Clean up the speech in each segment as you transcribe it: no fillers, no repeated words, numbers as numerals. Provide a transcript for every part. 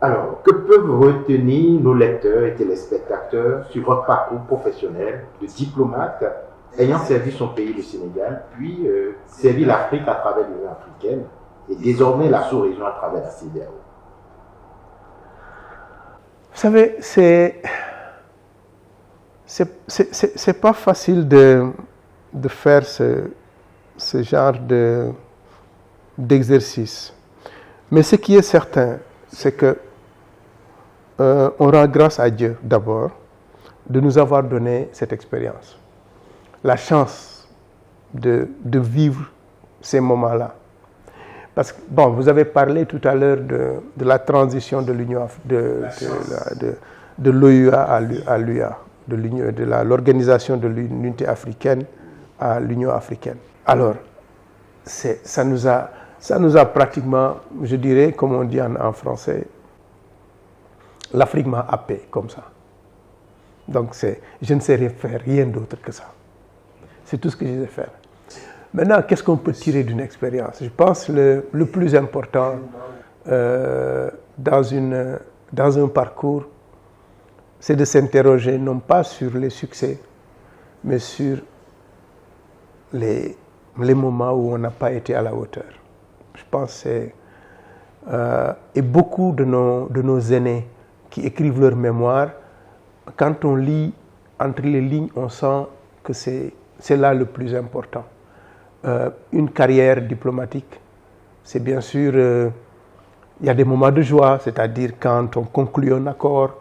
Alors, que peuvent retenir nos lecteurs et téléspectateurs sur votre parcours professionnel de diplomate ayant servi son pays, le Sénégal, puis servi l'Afrique à travers l'Union africaine et désormais la sous-région à travers la CEDEAO? Vous savez, c'est pas facile de faire ce genre d'exercice. Mais ce qui est certain, c'est que on rend grâce à Dieu d'abord de nous avoir donné cette expérience, la chance de vivre ces moments-là. Parce que, bon, vous avez parlé tout à l'heure de la transition de l'Union, de l'OUA à l'UA, de l'Organisation de l'Unité africaine à l'Union africaine. Alors, ça nous a pratiquement, je dirais, comme on dit en français, l'Afrique m'a happé comme ça. Donc, je ne sais faire rien d'autre que ça. C'est tout ce que je sais faire. Maintenant, qu'est-ce qu'on peut tirer d'une expérience? Je pense que le plus important dans un parcours, c'est de s'interroger non pas sur les succès, mais sur les moments où on n'a pas été à la hauteur. Je pense que et beaucoup de nos aînés qui écrivent leur mémoire, quand on lit entre les lignes, on sent que c'est là le plus important. Une carrière diplomatique, c'est bien sûr, il y a des moments de joie, c'est-à-dire quand on conclut un accord.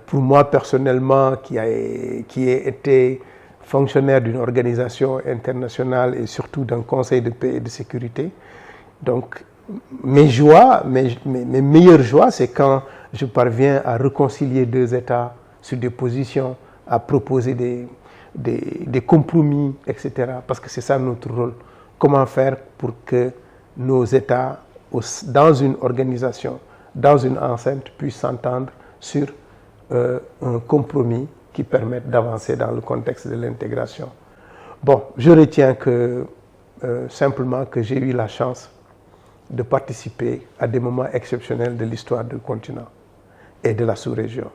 Pour moi personnellement, qui ai été fonctionnaire d'une organisation internationale et surtout d'un conseil de paix et de sécurité, donc mes meilleures joies, c'est quand je parviens à réconcilier deux États sur des positions, à proposer des compromis, etc. Parce que c'est ça notre rôle. Comment faire pour que nos États, dans une organisation, dans une enceinte, puissent s'entendre sur un compromis qui permette d'avancer dans le contexte de l'intégration. Bon, je retiens simplement que j'ai eu la chance de participer à des moments exceptionnels de l'histoire du continent et de la sous-région.